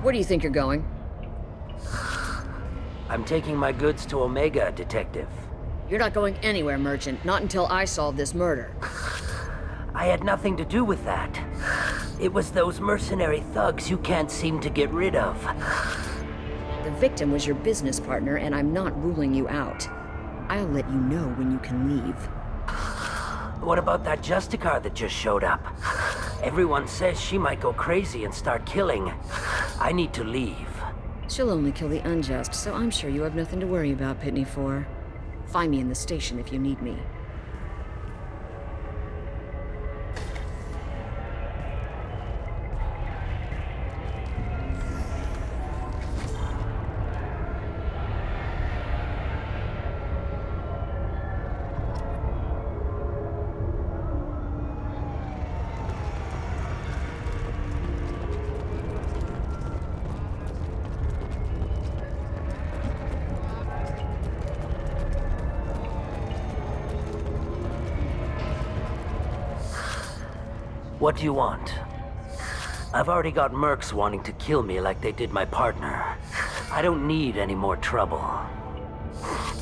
Where do you think you're going? I'm taking my goods to Omega, Detective. You're not going anywhere, Merchant. Not until I solve this murder. I had nothing to do with that. It was those mercenary thugs you can't seem to get rid of. The victim was your business partner, and I'm not ruling you out. I'll let you know when you can leave. What about that Justicar that just showed up? Everyone says she might go crazy and start killing. I need to leave. She'll only kill the unjust, so I'm sure you have nothing to worry about, Pitney 4. Find me in the station if you need me. What do you want? I've already got mercs wanting to kill me like they did my partner. I don't need any more trouble.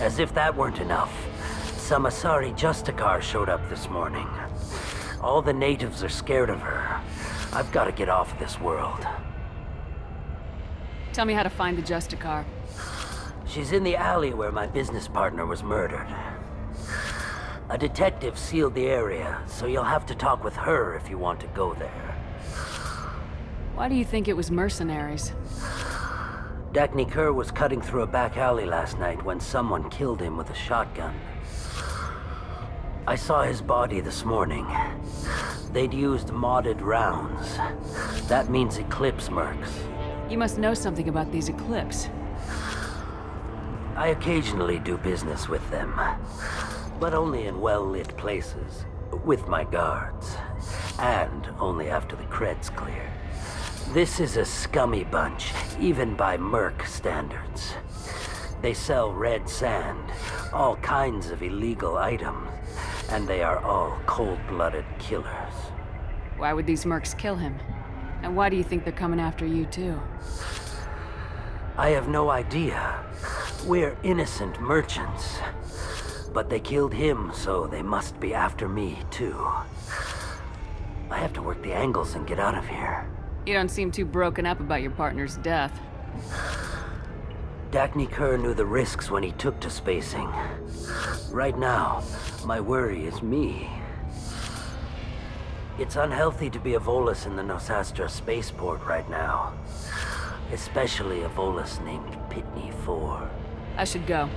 As if that weren't enough, some Asari Justicar showed up this morning. All the natives are scared of her. I've got to get off of this world. Tell me how to find the Justicar. She's in the alley where my business partner was murdered. A detective sealed the area, so you'll have to talk with her if you want to go there. Why do you think it was mercenaries? Dagny Kerr was cutting through a back alley last night when someone killed him with a shotgun. I saw his body this morning. They'd used modded rounds. That means Eclipse mercs. You must know something about these Eclipse. I occasionally do business with them, but only in well-lit places, with my guards, and only after the creds clear. This is a scummy bunch, even by merc standards. They sell red sand, all kinds of illegal items, and they are all cold-blooded killers. Why would these mercs kill him? And why do you think they're coming after you too? I have no idea. We're innocent merchants. But they killed him, so they must be after me, too. I have to work the angles and get out of here. You don't seem too broken up about your partner's death. Dagny Kerr knew the risks when he took to spacing. Right now, my worry is me. It's unhealthy to be a Volus in the Nosastra spaceport right now. Especially a Volus named Pitney 4. I should go.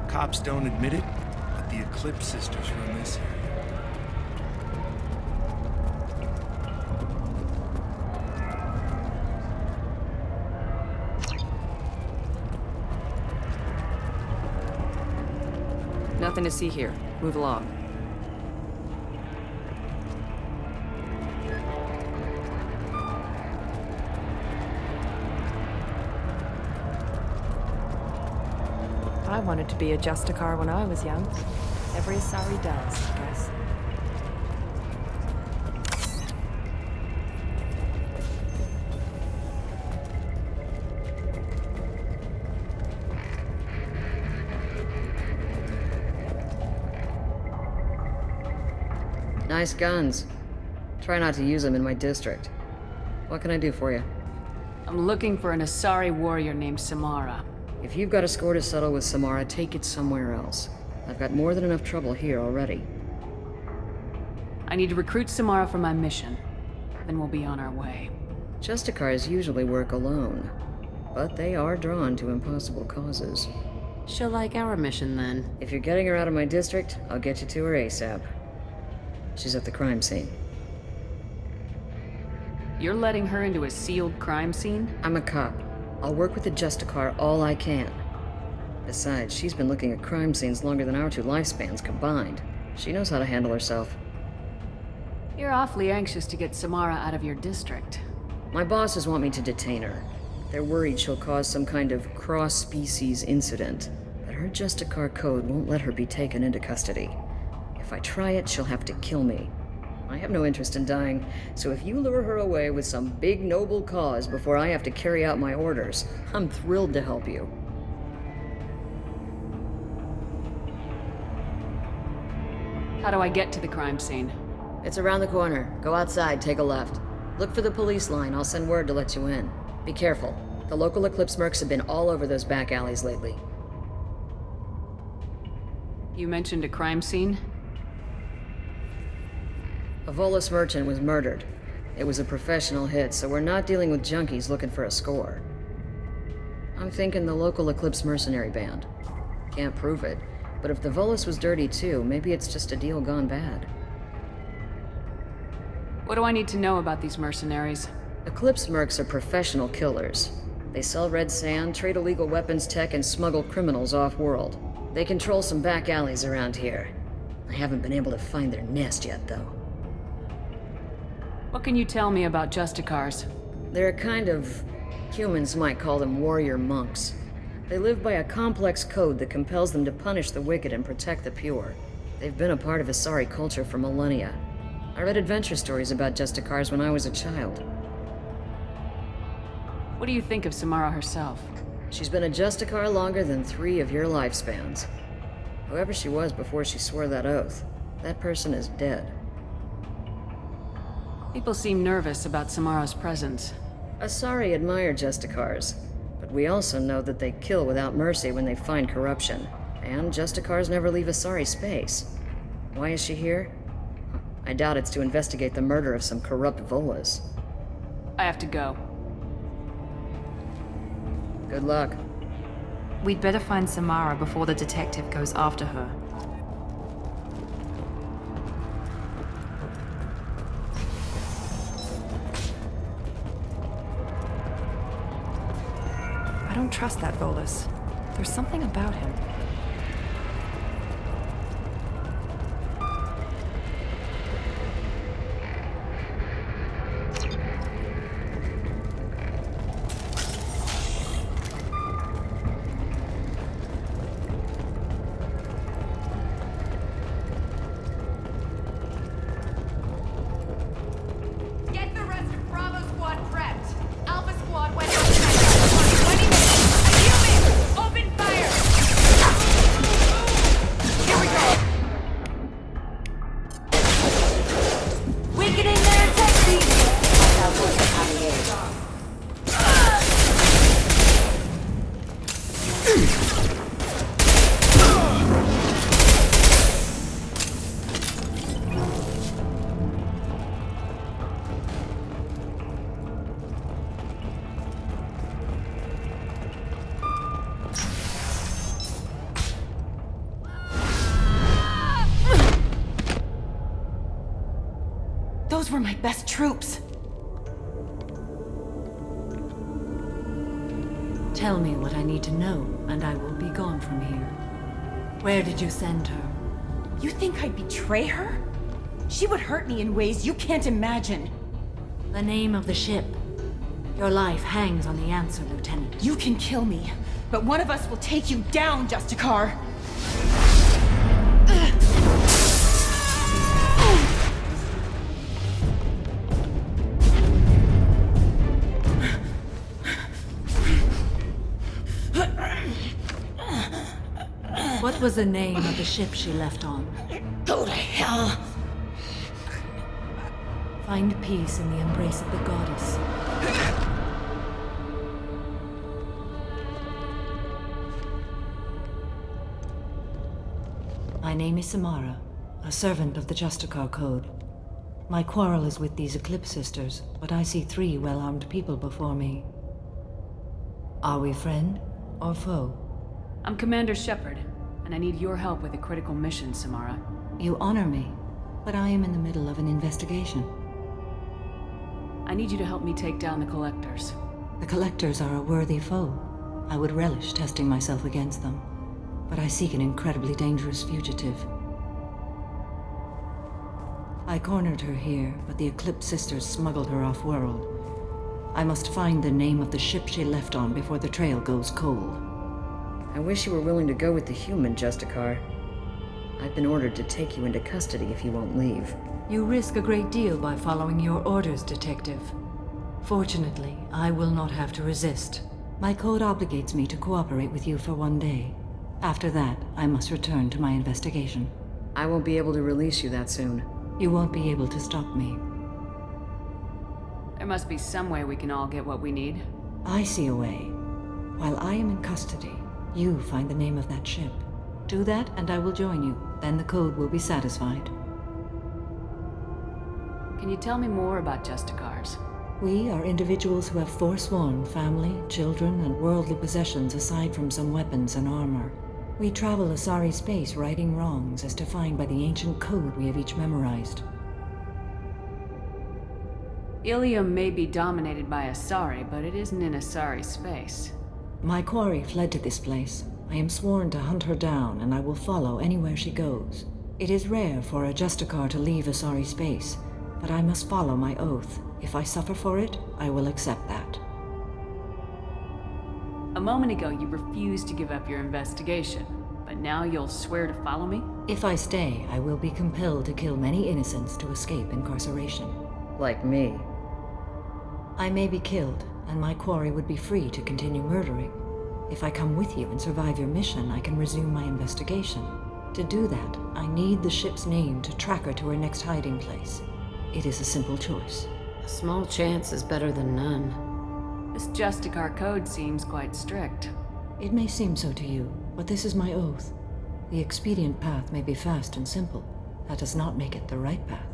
Cops don't admit it, but the Eclipse sisters run this area. Nothing to see here. Move along. I wanted to be a Justicar when I was young. Every Asari does, I guess. Nice guns. Try not to use them in my district. What can I do for you? I'm looking for an Asari warrior named Samara. If you've got a score to settle with Samara, take it somewhere else. I've got more than enough trouble here already. I need to recruit Samara for my mission. Then we'll be on our way. Justicars usually work alone, but they are drawn to impossible causes. She'll like our mission then. If you're getting her out of my district, I'll get you to her ASAP. She's at the crime scene. You're letting her into a sealed crime scene? I'm a cop. I'll work with the Justicar all I can. Besides, she's been looking at crime scenes longer than our two lifespans combined. She knows how to handle herself. You're awfully anxious to get Samara out of your district. My bosses want me to detain her. They're worried she'll cause some kind of cross-species incident, but her Justicar code won't let her be taken into custody. If I try it, she'll have to kill me. I have no interest in dying, so if you lure her away with some big noble cause before I have to carry out my orders, I'm thrilled to help you. How do I get to the crime scene? It's around the corner. Go outside, take a left. Look for the police line. I'll send word to let you in. Be careful. The local Eclipse mercs have been all over those back alleys lately. You mentioned a crime scene? A Volus merchant was murdered. It was a professional hit, so we're not dealing with junkies looking for a score. I'm thinking the local Eclipse mercenary band. Can't prove it, but if the Volus was dirty too, maybe it's just a deal gone bad. What do I need to know about these mercenaries? Eclipse mercs are professional killers. They sell red sand, trade illegal weapons tech, and smuggle criminals off-world. They control some back alleys around here. I haven't been able to find their nest yet, though. What can you tell me about Justicars? They're a kind of... humans might call them warrior monks. They live by a complex code that compels them to punish the wicked and protect the pure. They've been a part of Asari culture for millennia. I read adventure stories about Justicars when I was a child. What do you think of Samara herself? She's been a Justicar longer than 3 of your lifespans. Whoever she was before she swore that oath, that person is dead. People seem nervous about Samara's presence. Asari admire Justicars, but we also know that they kill without mercy when they find corruption. And Justicars never leave Asari space. Why is she here? I doubt it's to investigate the murder of some corrupt Volus. I have to go. Good luck. We'd better find Samara before the detective goes after her. I don't trust that Volus. There's something about him. Get the rest of Bravo Squad prepped. Alpha Squad went on tonight. 20 minutes. Human! Open fire! Here we go. We get in there and take these. Those were my best troops. Tell me what I need to know, and I will be gone from here. Where did you send her? You think I'd betray her? She would hurt me in ways you can't imagine. The name of the ship. Your life hangs on the answer, Lieutenant. You can kill me, but one of us will take you down, Justicar. What was the name of the ship she left on? Go to hell. Find peace in the embrace of the goddess. My name is Samara, a servant of the Justicar Code. My quarrel is with these Eclipse Sisters, but I see 3 well-armed people before me. Are we friend or foe? I'm Commander Shepard, and I need your help with a critical mission, Samara. You honor me, but I am in the middle of an investigation. I need you to help me take down the Collectors. The Collectors are a worthy foe. I would relish testing myself against them, but I seek an incredibly dangerous fugitive. I cornered her here, but the Eclipse Sisters smuggled her off-world. I must find the name of the ship she left on before the trail goes cold. I wish you were willing to go with the human, Justicar. I've been ordered to take you into custody if you won't leave. You risk a great deal by following your orders, Detective. Fortunately, I will not have to resist. My code obligates me to cooperate with you for 1 day. After that, I must return to my investigation. I won't be able to release you that soon. You won't be able to stop me. There must be some way we can all get what we need. I see a way. While I am in custody, you find the name of that ship. Do that, and I will join you. Then the code will be satisfied. Can you tell me more about Justicars? We are individuals who have forsworn family, children, and worldly possessions aside from some weapons and armor. We travel Asari space righting wrongs as defined by the ancient code we have each memorized. Ilium may be dominated by Asari, but it isn't in Asari space. My quarry fled to this place. I am sworn to hunt her down, and I will follow anywhere she goes. It is rare for a Justicar to leave Asari space, but I must follow my oath. If I suffer for it, I will accept that. A moment ago, you refused to give up your investigation, but now you'll swear to follow me? If I stay, I will be compelled to kill many innocents to escape incarceration. Like me. I may be killed, and my quarry would be free to continue murdering. If I come with you and survive your mission, I can resume my investigation. To do that, I need the ship's name to track her to her next hiding place. It is a simple choice. A small chance is better than none. This Justicar code seems quite strict. It may seem so to you, but this is my oath. The expedient path may be fast and simple. That does not make it the right path.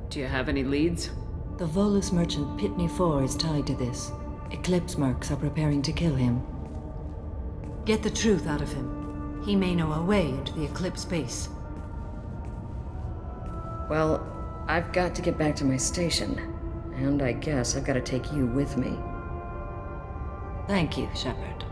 Do you have any leads? The Volus merchant Pitney IV is tied to this. Eclipse mercs are preparing to kill him. Get the truth out of him. He may know a way into the Eclipse base. Well, I've got to get back to my station. And I guess I've got to take you with me. Thank you, Shepard.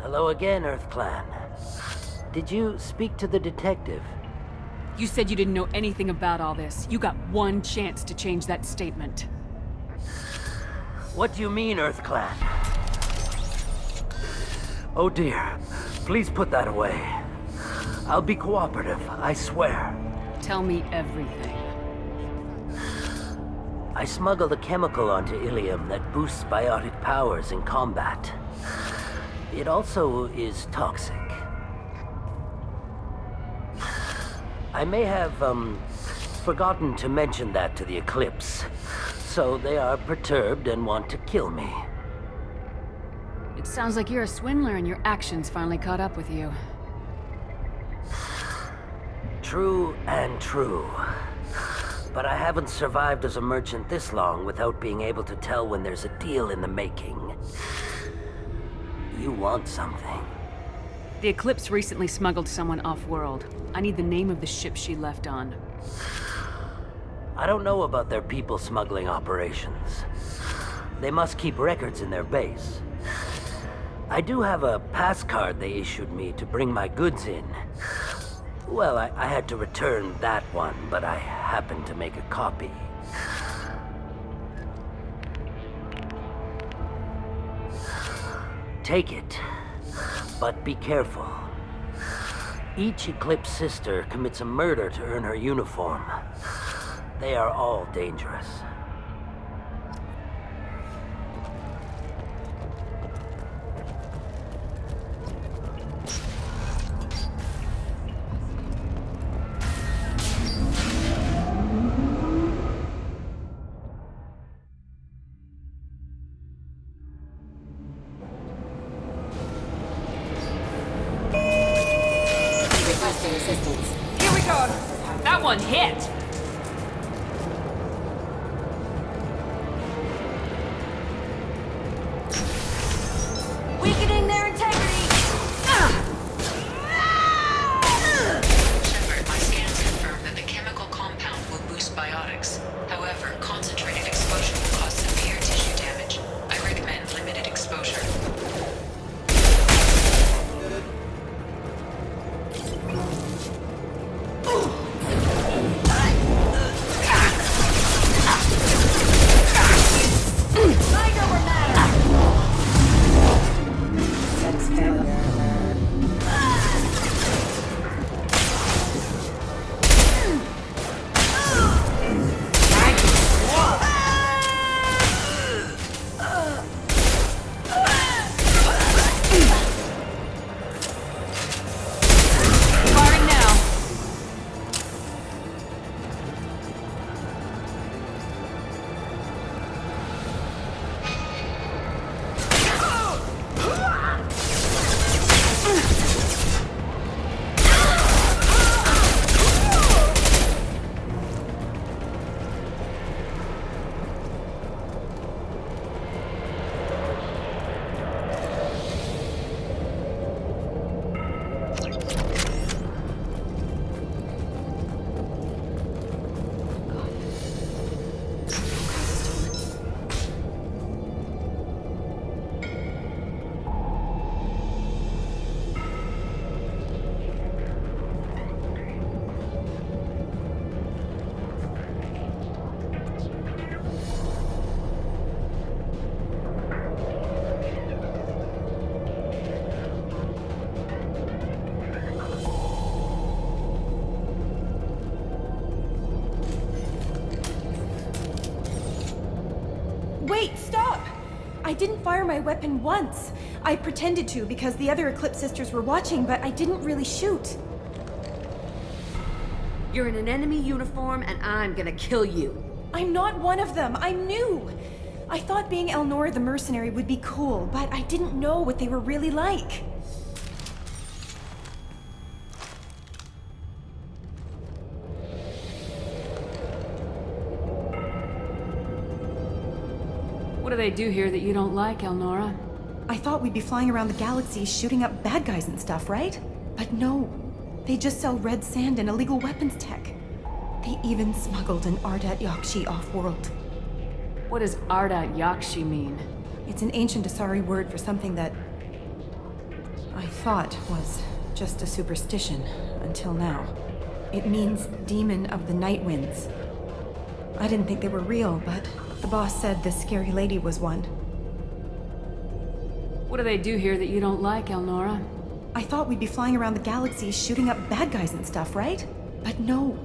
Hello again, Earth Clan. Did you speak to the detective? You said you didn't know anything about all this. You got one chance to change that statement. What do you mean, Earth Clan? Oh dear. Please put that away. I'll be cooperative, I swear. Tell me everything. I smuggled a chemical onto Ilium that boosts biotic powers in combat. It also is toxic. I may have, forgotten to mention that to the Eclipse, so they are perturbed and want to kill me. It sounds like you're a swindler and your actions finally caught up with you. True and true. But I haven't survived as a merchant this long without being able to tell when there's a deal in the making. You want something. The Eclipse recently smuggled someone off-world. I need the name of the ship she left on. I don't know about their people smuggling operations. They must keep records in their base. I do have a pass card they issued me to bring my goods in. Well, I had to return that one, but I happened to make a copy. Take it, but be careful. Each Eclipse sister commits a murder to earn her uniform. They are all dangerous. Requesting assistance. Here we go! That one hit! Weakening their integrity! Shepard, my scans didn't fire my weapon once. I pretended to because the other Eclipse sisters were watching, but I didn't really shoot. You're in an enemy uniform, and I'm gonna kill you. I'm not one of them. I'm new. I thought being Elnora the mercenary would be cool, but I didn't know what they were really like. What do they do here that you don't like, Elnora? I thought we'd be flying around the galaxy shooting up bad guys and stuff, right? But no. They just sell red sand and illegal weapons tech. They even smuggled an Ardat Yakshi off-world. What does Ardat Yakshi mean? It's an ancient Asari word for something that I thought was just a superstition until now. It means demon of the night winds. I didn't think they were real, but the boss said this scary lady was one. What do they do here that you don't like, Elnora? I thought we'd be flying around the galaxy shooting up bad guys and stuff, right? But no.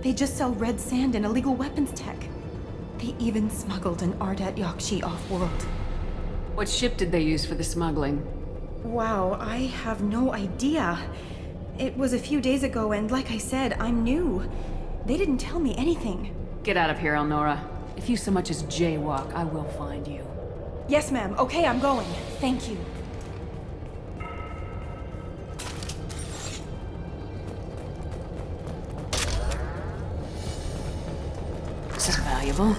They just sell red sand and illegal weapons tech. They even smuggled an Ardat Yakshi off-world. What ship did they use for the smuggling? Wow, I have no idea. It was a few days ago, and like I said, I'm new. They didn't tell me anything. Get out of here, Elnora. If you so much as jaywalk, I will find you. Yes, ma'am. Okay, I'm going. Thank you. This is valuable.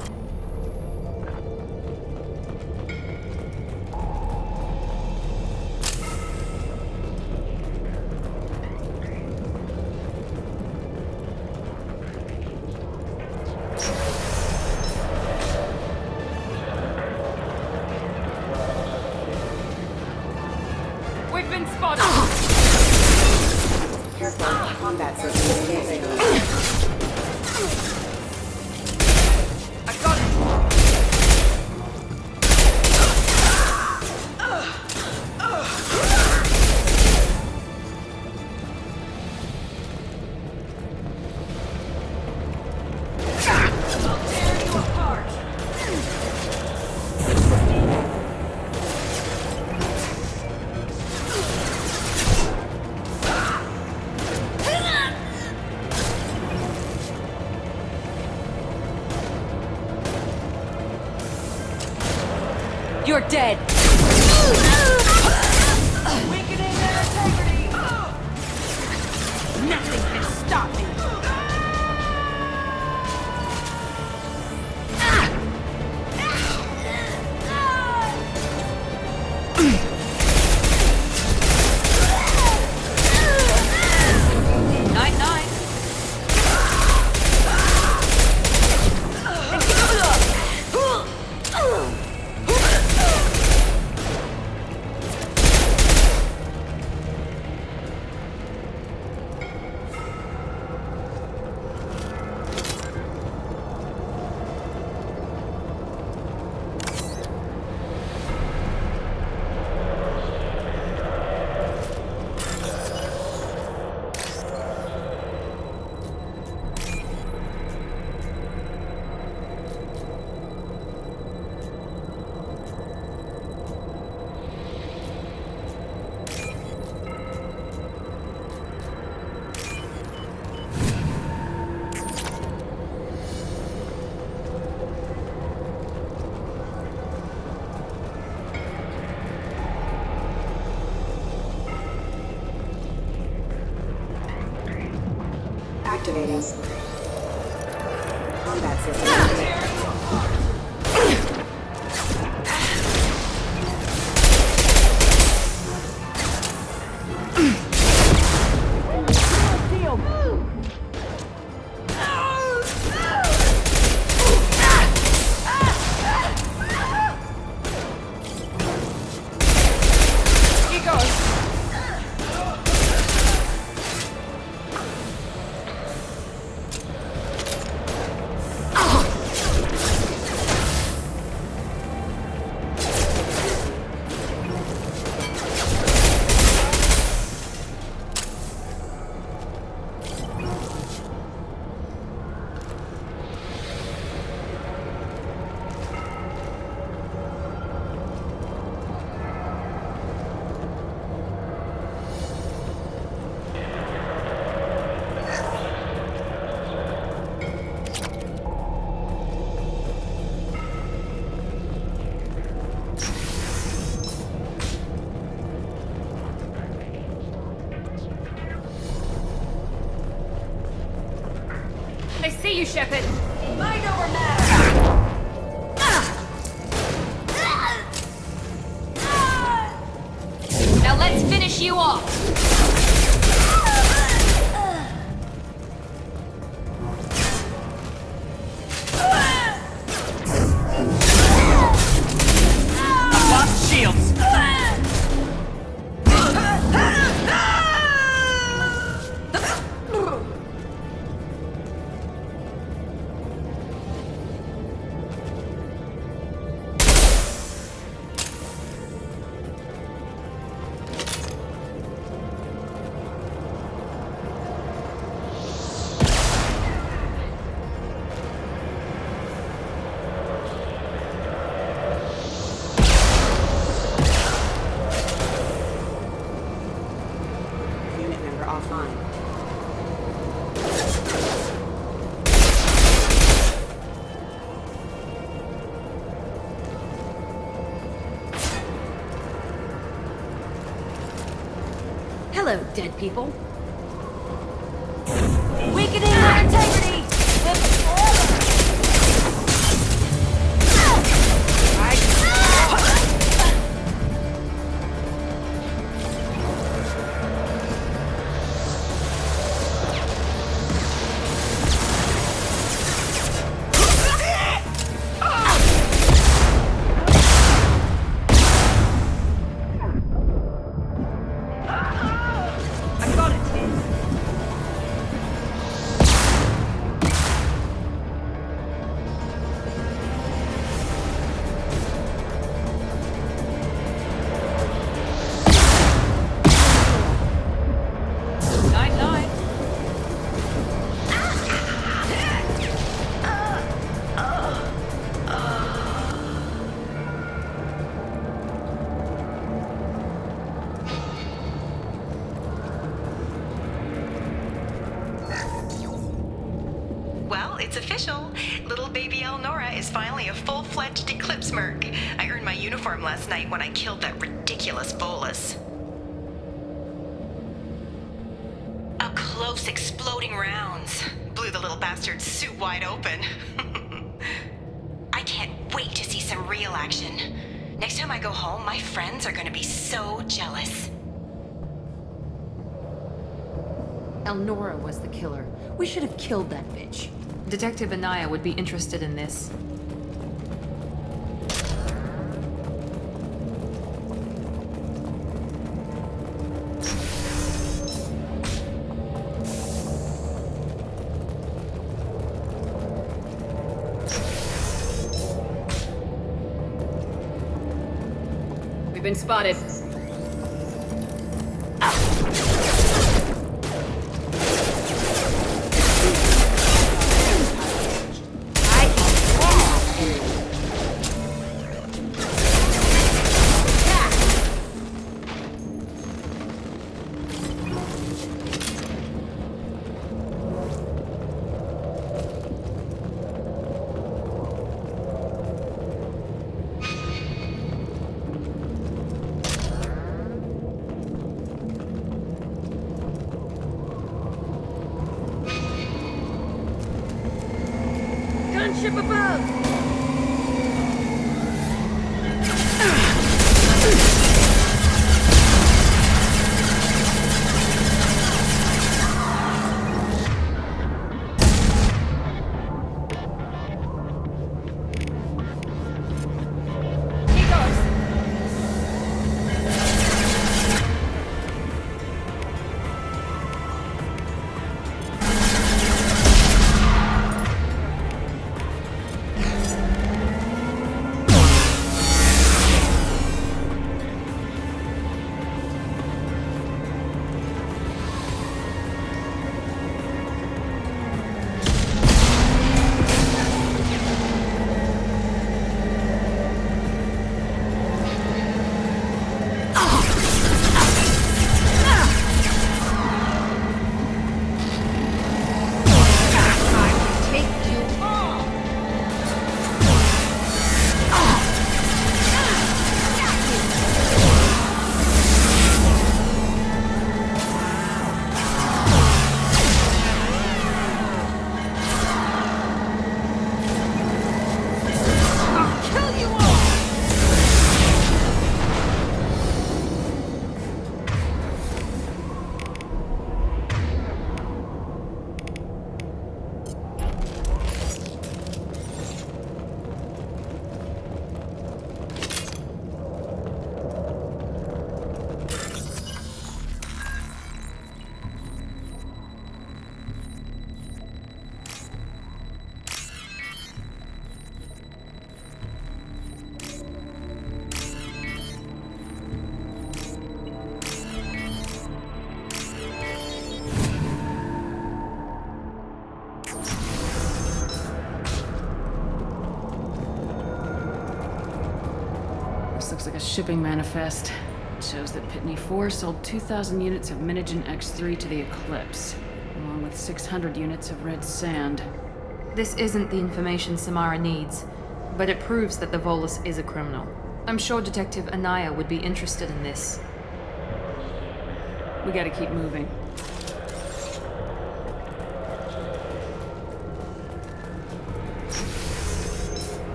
We've been spotted! Careful, combat system engaging. You're dead! Weakening their integrity! Nothing can stop me! Night-night! Activating. Combat system engaging. I see you, Shepard. Mind over matter! Now let's finish you off. Lost shields! Unit member offline. Hello, dead people. Weakening our integrity. Night, night. Well, it's official. Little baby Elnora is finally a full-fledged Eclipse Merc. I earned my uniform last night when I killed that ridiculous Bolus. Up close, exploding rounds. Blew the little bastard's suit wide open. I can't wait to see some real action. Next time I go home, my friends are gonna be so jealous. Elnora was the killer. We should have killed that bitch. Detective Anaya would be interested in this. We've been spotted. Gunship above! a shipping manifest. It shows that Pitney 4 sold 2,000 units of Minigen X3 to the Eclipse, along with 600 units of red sand. This isn't the information Samara needs, but it proves that the Volus is a criminal. I'm sure Detective Anaya would be interested in this. We gotta keep moving.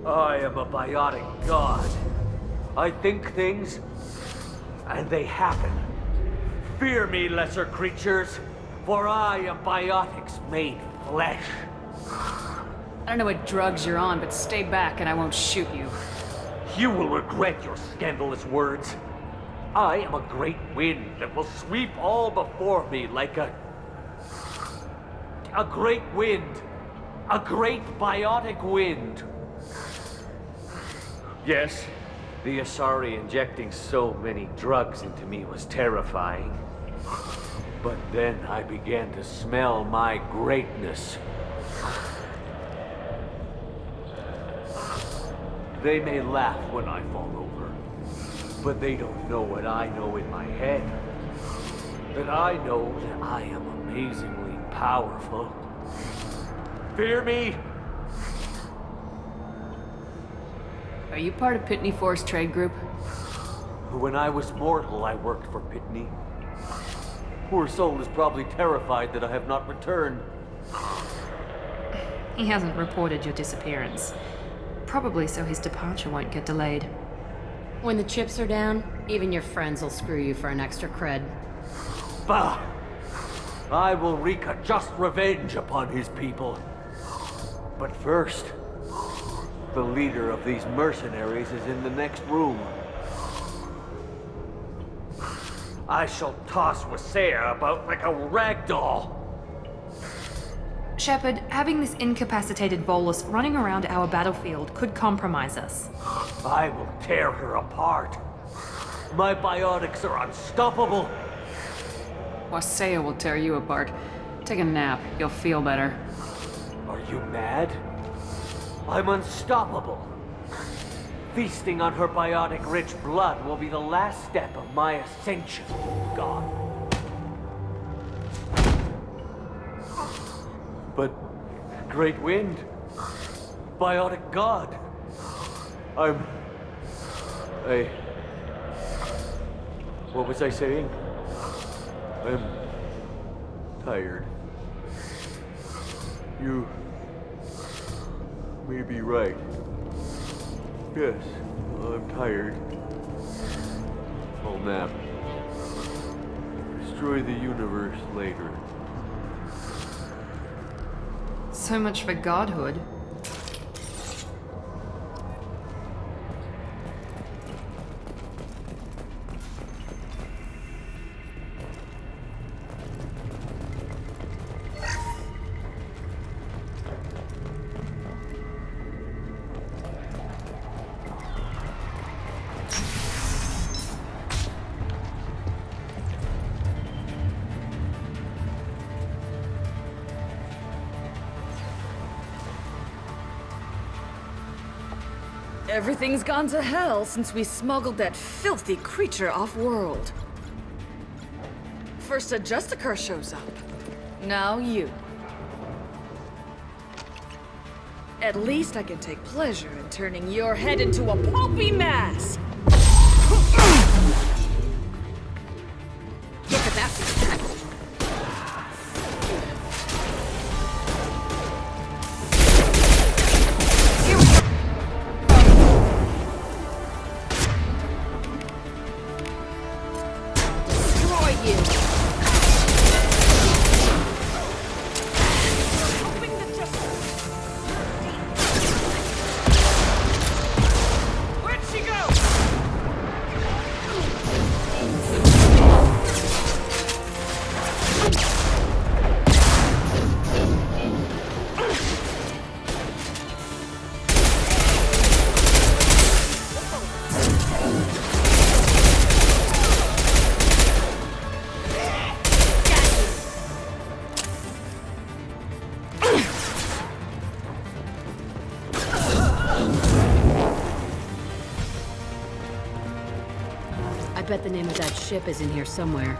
I am a biotic god. I think things, and they happen. Fear me, lesser creatures, for I am biotics made flesh. I don't know what drugs you're on, but stay back and I won't shoot you. You will regret your scandalous words. I am a great wind that will sweep all before me like a great wind. A great biotic wind. Yes, the Asari injecting so many drugs into me was terrifying. But then I began to smell my greatness. They may laugh when I fall over, but they don't know what I know in my head. That I know that I am amazingly powerful. Fear me? Are you part of Pitney 4's trade group? When I was mortal, I worked for Pitney. Poor soul is probably terrified that I have not returned. He hasn't reported your disappearance. Probably so his departure won't get delayed. When the chips are down, even your friends will screw you for an extra cred. Bah! I will wreak a just revenge upon his people. But first, the leader of these mercenaries is in the next room. I shall toss Wasea about like a rag doll. Shepard, having this incapacitated Volus running around our battlefield could compromise us. I will tear her apart. My biotics are unstoppable. Wasea will tear you apart. Take a nap. You'll feel better. Are you mad? I'm unstoppable. Feasting on her biotic-rich blood will be the last step of my ascension, God. But, Great Wind, biotic god, what was I saying? I'm tired. You may be right. Yes, I'm tired. I'll nap. Destroy the universe later. So much for godhood. Everything's gone to hell since we smuggled that filthy creature off-world. First a Justicar shows up. Now you. At least I can take pleasure in turning your head into a pulpy mass! Look at that! bet the name of that ship is in here somewhere.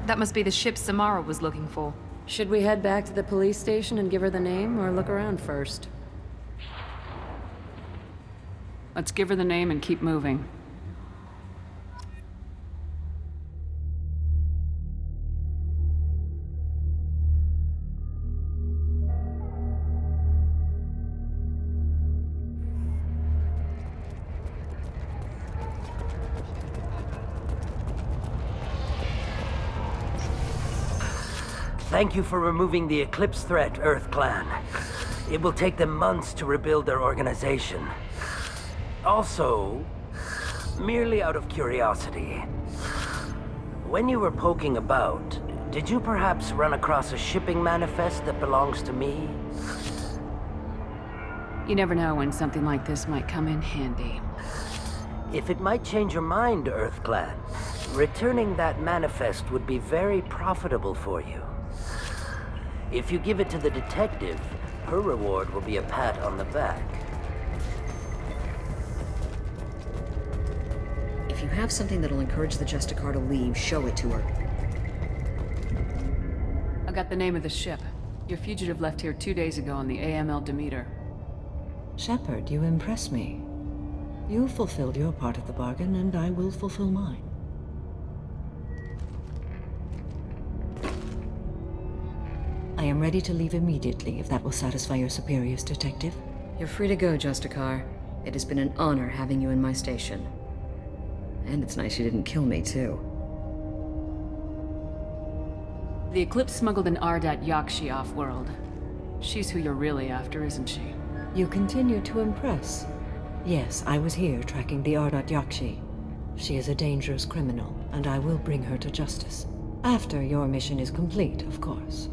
That must be the ship Samara was looking for. Should we head back to the police station and give her the name, or look around first? Let's give her the name and keep moving. Thank you for removing the Eclipse threat, Earth Clan. It will take them months to rebuild their organization. Also, merely out of curiosity, when you were poking about, did you perhaps run across a shipping manifest that belongs to me? You never know when something like this might come in handy. If it might change your mind, Earth Clan, returning that manifest would be very profitable for you. If you give it to the detective, her reward will be a pat on the back. If you have something that'll encourage the Justicar to leave, show it to her. I got the name of the ship. Your fugitive left here 2 days ago on the AML Demeter. Shepard, you impress me. You fulfilled your part of the bargain, and I will fulfill mine. I am ready to leave immediately, if that will satisfy your superiors, Detective. You're free to go, Justicar. It has been an honor having you in my station. And it's nice you didn't kill me, too. The Eclipse smuggled an Ardat Yakshi off-world. She's who you're really after, isn't she? You continue to impress. Yes, I was here tracking the Ardat Yakshi. She is a dangerous criminal, and I will bring her to justice. After your mission is complete, of course.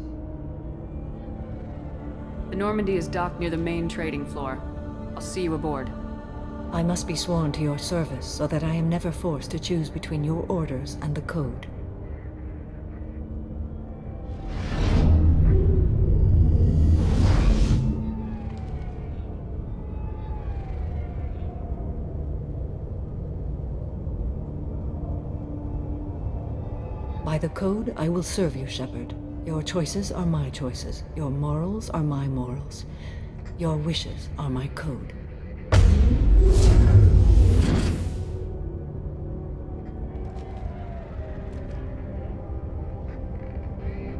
The Normandy is docked near the main trading floor. I'll see you aboard. I must be sworn to your service so that I am never forced to choose between your orders and the Code. By the Code, I will serve you, Shepard. Your choices are my choices. Your morals are my morals. Your wishes are my code.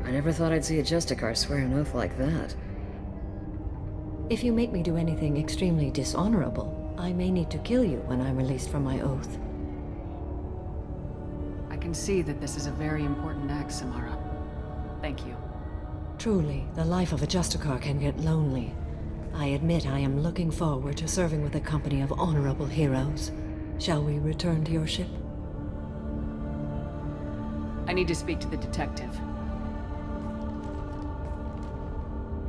I never thought I'd see a Justicar swear an oath like that. If you make me do anything extremely dishonorable, I may need to kill you when I'm released from my oath. I can see that this is a very important act, Samara. Thank you. Truly, the life of a Justicar can get lonely. I admit I am looking forward to serving with a company of honorable heroes. Shall we return to your ship? I need to speak to the detective.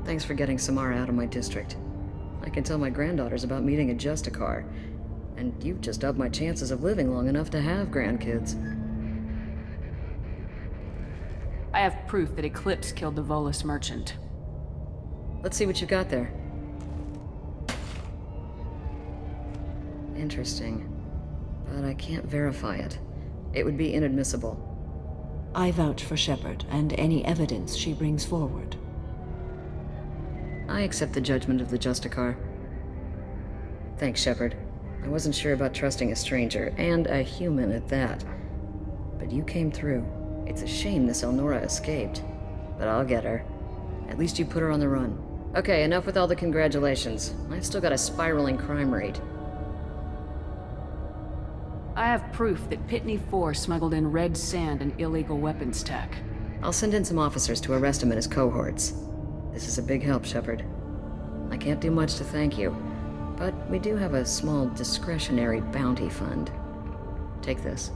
Thanks for getting Samara out of my district. I can tell my granddaughters about meeting a Justicar, and you've just upped my chances of living long enough to have grandkids. I have proof that Eclipse killed the Volus merchant. Let's see what you got there. Interesting. But I can't verify it. It would be inadmissible. I vouch for Shepard and any evidence she brings forward. I accept the judgment of the Justicar. Thanks, Shepard. I wasn't sure about trusting a stranger, and a human at that. But you came through. It's a shame this Elnora escaped. But I'll get her. At least you put her on the run. Okay, enough with all the congratulations. I've still got a spiraling crime rate. I have proof that Pitney 4 smuggled in red sand and illegal weapons tech. I'll send in some officers to arrest him and his cohorts. This is a big help, Shepard. I can't do much to thank you, but we do have a small discretionary bounty fund. Take this.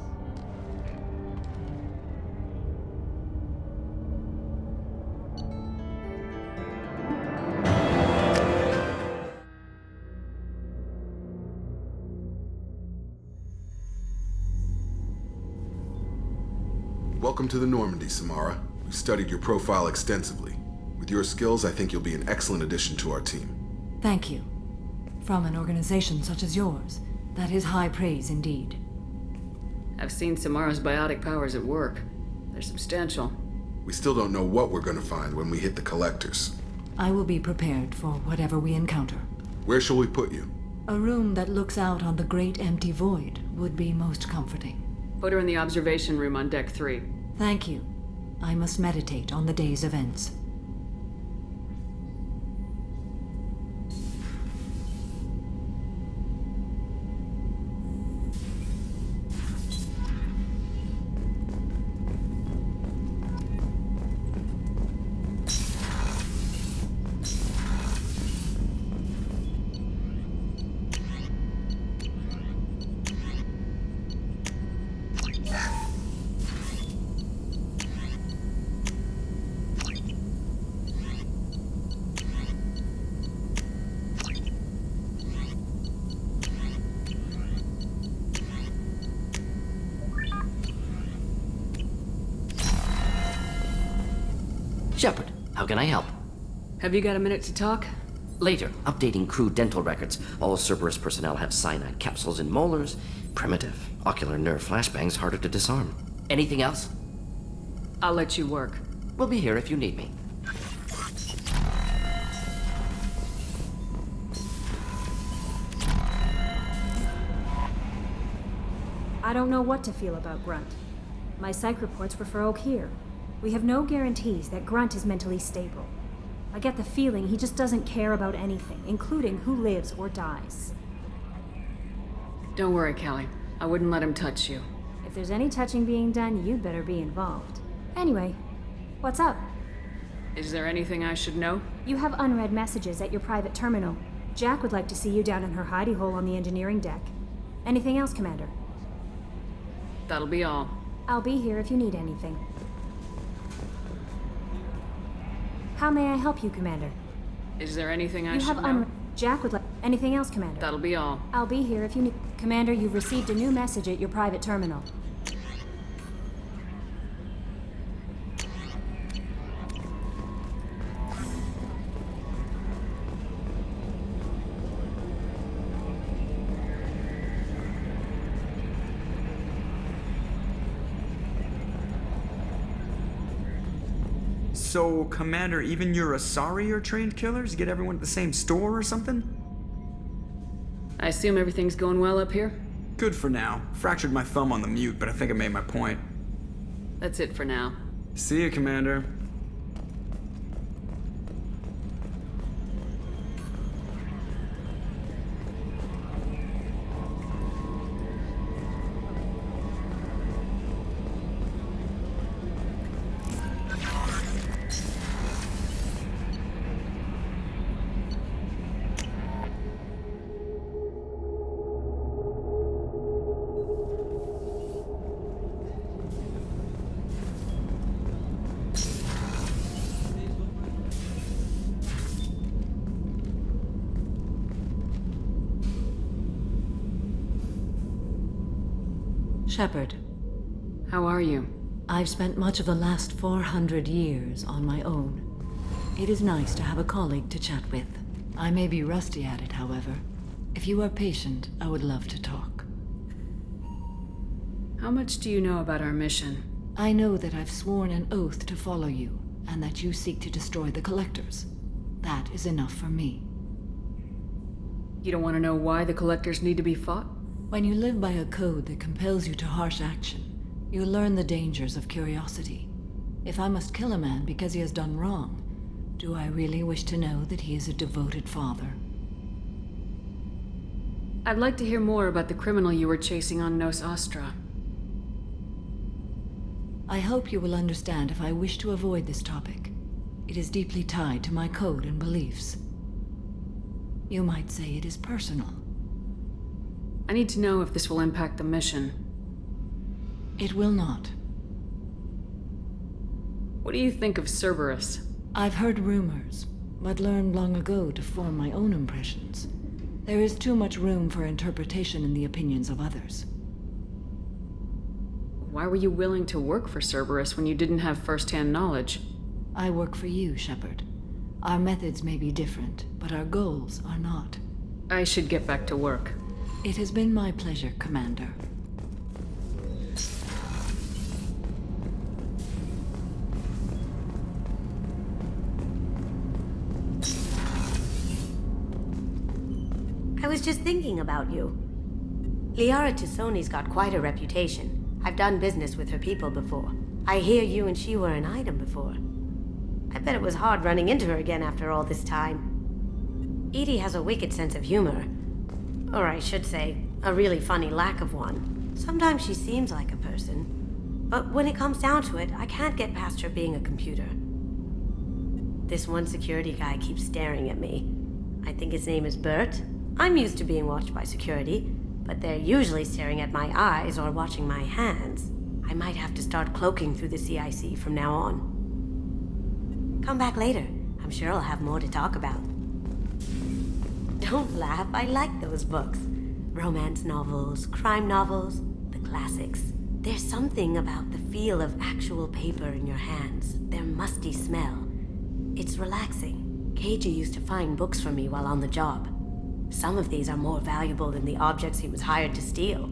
Welcome to the Normandy, Samara. We've studied your profile extensively. With your skills, I think you'll be an excellent addition to our team. Thank you. From an organization such as yours, that is high praise indeed. I've seen Samara's biotic powers at work. They're substantial. We still don't know what we're gonna find when we hit the collectors. I will be prepared for whatever we encounter. Where shall we put you? A room that looks out on the great empty void would be most comforting. Put her in the observation room on Deck 3. Thank you. I must meditate on the day's events. Shepard, how can I help? Have you got a minute to talk? Later, updating crew dental records. All Cerberus personnel have cyanide capsules in molars. Primitive. Ocular nerve flashbangs harder to disarm. Anything else? I'll let you work. We'll be here if you need me. I don't know what to feel about Grunt. My psych reports refer Oak here. We have no guarantees that Grunt is mentally stable. I get the feeling he just doesn't care about anything, including who lives or dies. Don't worry, Callie. I wouldn't let him touch you. If there's any touching being done, you'd better be involved. Anyway, what's up? Is there anything I should know? You have unread messages at your private terminal. Jack would like to see you down in her hidey hole on the engineering deck. Anything else, Commander? That'll be all. I'll be here if you need anything. How may I help you, Commander? Is there anything I you should have know? Jack would like... Anything else, Commander? That'll be all. I'll be here if you need... Commander, you've received a new message at your private terminal. So, Commander, even your Asari are trained killers? Get everyone at the same store or something? I assume everything's going well up here? Good for now. Fractured my thumb on the mute, but I think I made my point. That's it for now. See you, Commander. Shepard. How are you? I've spent much of the last 400 years on my own. It is nice to have a colleague to chat with. I may be rusty at it, however. If you are patient, I would love to talk. How much do you know about our mission? I know that I've sworn an oath to follow you, and that you seek to destroy the Collectors. That is enough for me. You don't want to know why the Collectors need to be fought? When you live by a code that compels you to harsh action, you learn the dangers of curiosity. If I must kill a man because he has done wrong, do I really wish to know that he is a devoted father? I'd like to hear more about the criminal you were chasing on Nos Astra. I hope you will understand if I wish to avoid this topic. It is deeply tied to my code and beliefs. You might say it is personal. I need to know if this will impact the mission. It will not. What do you think of Cerberus? I've heard rumors, but learned long ago to form my own impressions. There is too much room for interpretation in the opinions of others. Why were you willing to work for Cerberus when you didn't have first-hand knowledge? I work for you, Shepard. Our methods may be different, but our goals are not. I should get back to work. It has been my pleasure, Commander. I was just thinking about you. Liara T'Soni's got quite a reputation. I've done business with her people before. I hear you and she were an item before. I bet it was hard running into her again after all this time. Edie has a wicked sense of humor. Or I should say, a really funny lack of one. Sometimes she seems like a person. But when it comes down to it, I can't get past her being a computer. This one security guy keeps staring at me. I think his name is Bert. I'm used to being watched by security, but they're usually staring at my eyes or watching my hands. I might have to start cloaking through the CIC from now on. Come back later. I'm sure I'll have more to talk about. Don't laugh, I like those books. Romance novels, crime novels, the classics. There's something about the feel of actual paper in your hands, their musty smell. It's relaxing. Keiji used to find books for me while on the job. Some of these are more valuable than the objects he was hired to steal.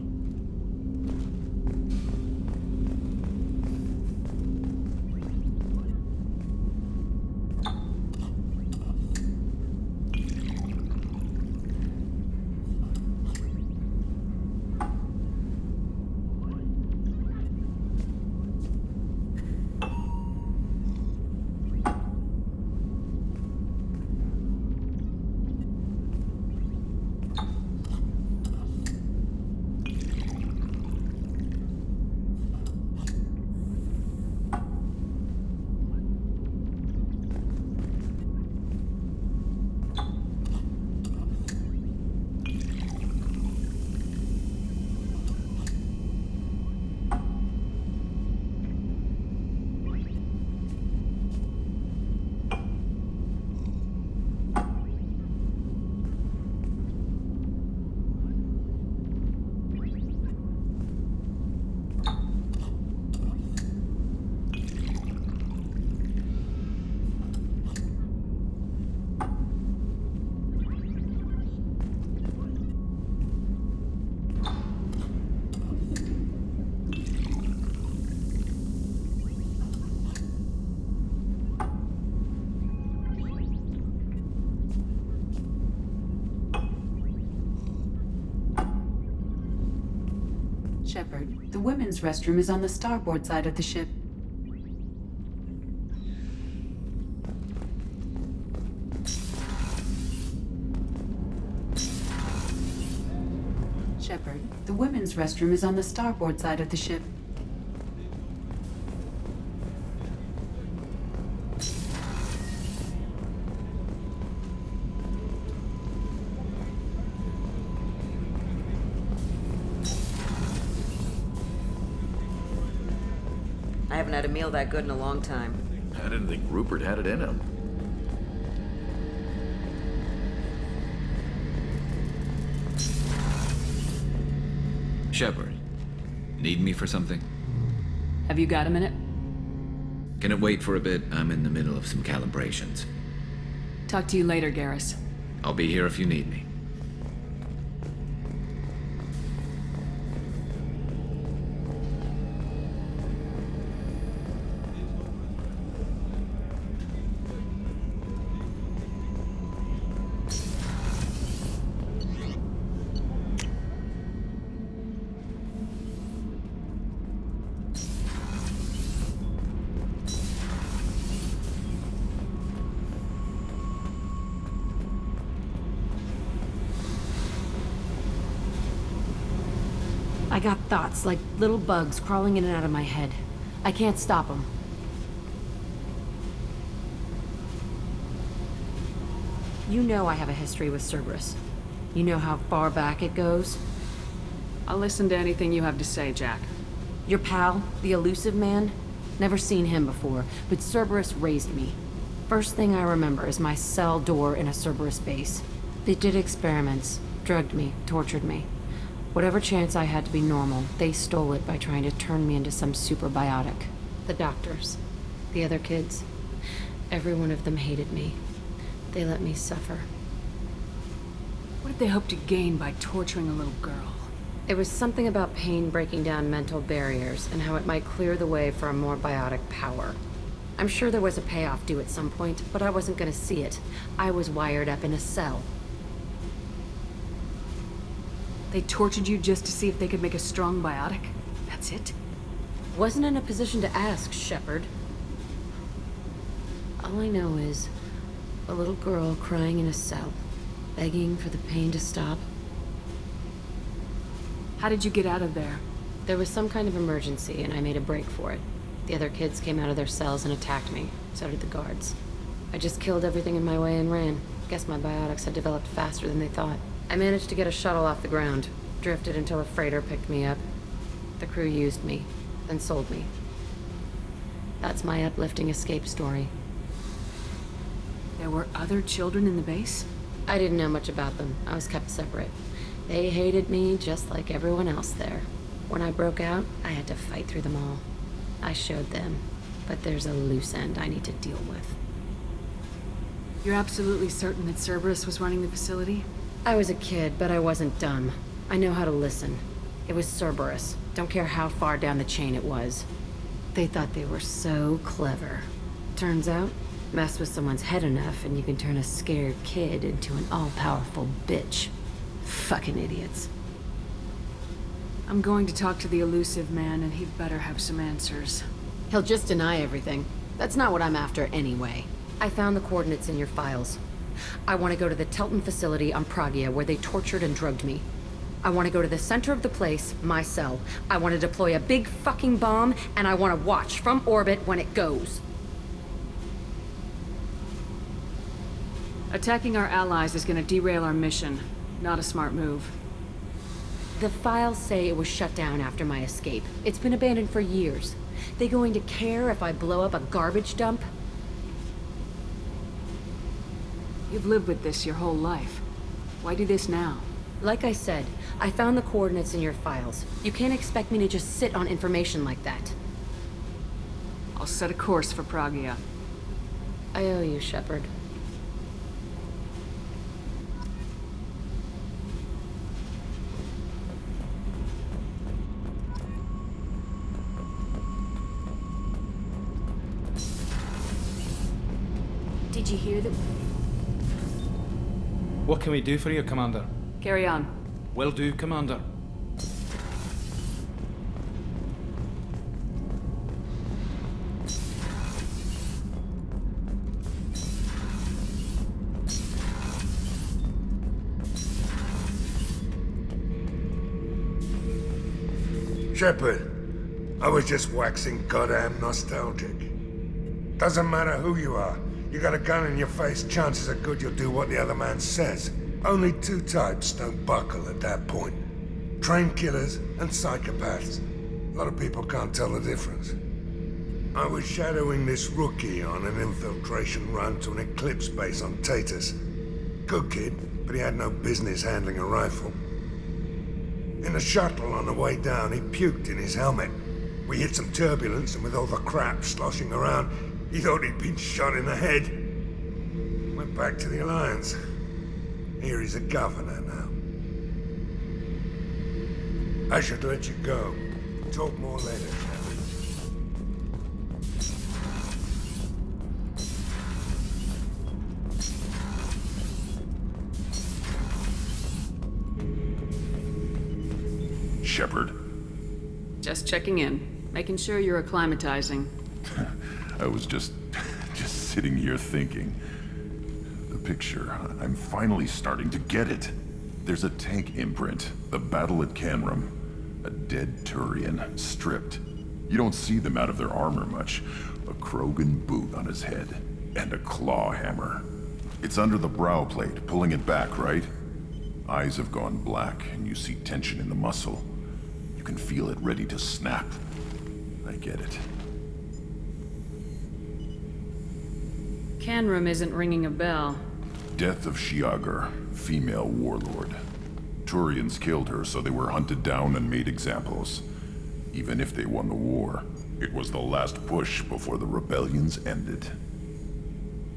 Shepard, the women's restroom is on the starboard side of the ship. Shepard, the women's restroom is on the starboard side of the ship. I haven't had a meal that good in a long time. I didn't think Rupert had it in him. Shepard, need me for something? Have you got a minute? Can it wait for a bit? I'm in the middle of some calibrations. Talk to you later, Garrus. I'll be here if you need me. I got thoughts like little bugs crawling in and out of my head. I can't stop them. You know I have a history with Cerberus. You know how far back it goes? I'll listen to anything you have to say, Jack. Your pal, the elusive man? Never seen him before, but Cerberus raised me. First thing I remember is my cell door in a Cerberus base. They did experiments, drugged me, tortured me. Whatever chance I had to be normal, they stole it by trying to turn me into some superbiotic. The doctors, the other kids, every one of them hated me. They let me suffer. What did they hope to gain by torturing a little girl? It was something about pain breaking down mental barriers and how it might clear the way for a more biotic power. I'm sure there was a payoff due at some point, but I wasn't gonna see it. I was wired up in a cell. They tortured you just to see if they could make a strong biotic? That's it? Wasn't in a position to ask, Shepard. All I know is a little girl crying in a cell, begging for the pain to stop. How did you get out of there? There was some kind of emergency, and I made a break for it. The other kids came out of their cells and attacked me. So did the guards. I just killed everything in my way and ran. Guess my biotics had developed faster than they thought. I managed to get a shuttle off the ground. Drifted until a freighter picked me up. The crew used me, then sold me. That's my uplifting escape story. There were other children in the base? I didn't know much about them. I was kept separate. They hated me just like everyone else there. When I broke out, I had to fight through them all. I showed them, but there's a loose end I need to deal with. You're absolutely certain that Cerberus was running the facility? I was a kid, but I wasn't dumb. I know how to listen. It was Cerberus. Don't care how far down the chain it was. They thought they were so clever. Turns out, mess with someone's head enough and you can turn a scared kid into an all-powerful bitch. Fucking idiots. I'm going to talk to the elusive man, and he'd better have some answers. He'll just deny everything. That's not what I'm after anyway. I found the coordinates in your files. I want to go to the Telton facility on Pragia where they tortured and drugged me. I want to go to the center of the place, my cell. I want to deploy a big fucking bomb, and I want to watch from orbit when it goes. Attacking our allies is going to derail our mission. Not a smart move. The files say it was shut down after my escape. It's been abandoned for years. They going to care if I blow up a garbage dump? You've lived with this your whole life. Why do this now? Like I said, I found the coordinates in your files. You can't expect me to just sit on information like that. I'll set a course for Pragia. I owe you, Shepard. Did you hear that? What can we do for you, Commander? Carry on. Will do, Commander. Shepard, I was just waxing goddamn nostalgic. Doesn't matter who you are. You got a gun in your face, chances are good you'll do what the other man says. Only two types don't buckle at that point. Trained killers and psychopaths. A lot of people can't tell the difference. I was shadowing this rookie on an infiltration run to an Eclipse base on Tatus. Good kid, but he had no business handling a rifle. In the shuttle on the way down, he puked in his helmet. We hit some turbulence, and with all the crap sloshing around, he thought he'd been shot in the head. Went back to the Alliance. Here he's a governor now. I should let you go. Talk more later, Shepard. Shepard. Just checking in. Making sure you're acclimatizing. I was just sitting here thinking. The picture, I'm finally starting to get it. There's a tank imprint, the battle at Canrum. A dead Turian, stripped. You don't see them out of their armor much. A Krogan boot on his head, and a claw hammer. It's under the brow plate, pulling it back, right? Eyes have gone black, and you see tension in the muscle. You can feel it ready to snap. I get it. Canrum isn't ringing a bell. Death of Shiagar, female warlord. Turians killed her, so they were hunted down and made examples. Even if they won the war, it was the last push before the rebellions ended.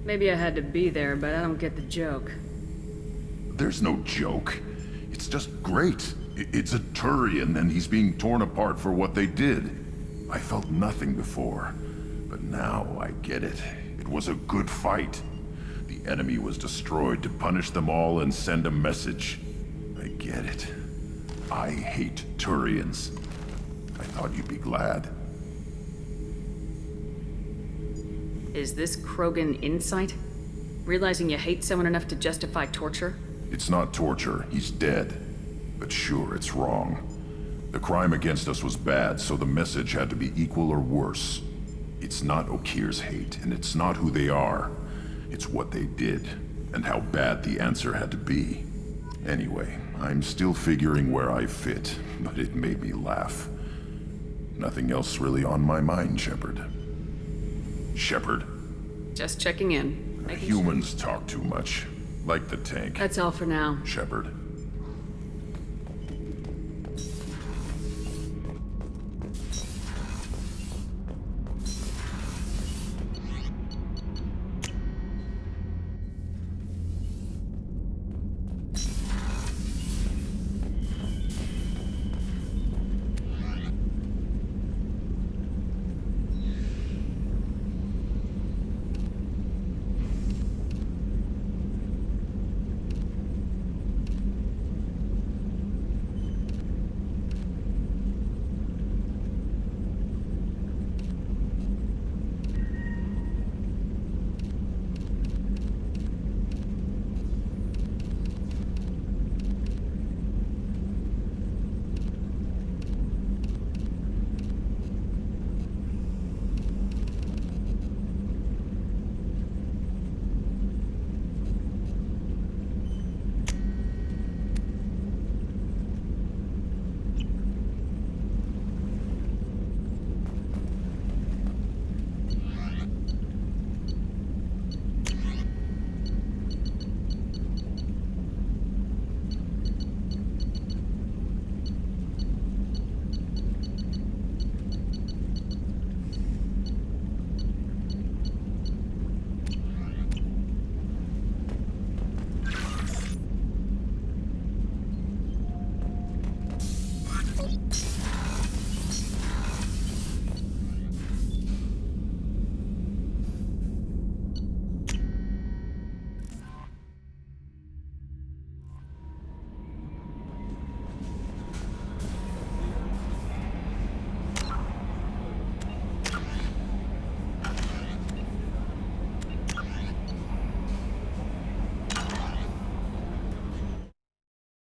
Maybe I had to be there, but I don't get the joke. There's no joke. It's just great. It's a Turian, and he's being torn apart for what they did. I felt nothing before, but now I get it. It was a good fight. The enemy was destroyed to punish them all and send a message. I get it. I hate Turians. I thought you'd be glad. Is this Krogan insight? Realizing you hate someone enough to justify torture? It's not torture. He's dead. But sure, it's wrong. The crime against us was bad, so the message had to be equal or worse. It's not Okir's hate, and it's not who they are. It's what they did, and how bad the answer had to be. Anyway, I'm still figuring where I fit, but it made me laugh. Nothing else really on my mind, Shepard. Shepard? Just checking in. Humans talk too much. Like the tank. That's all for now. Shepard.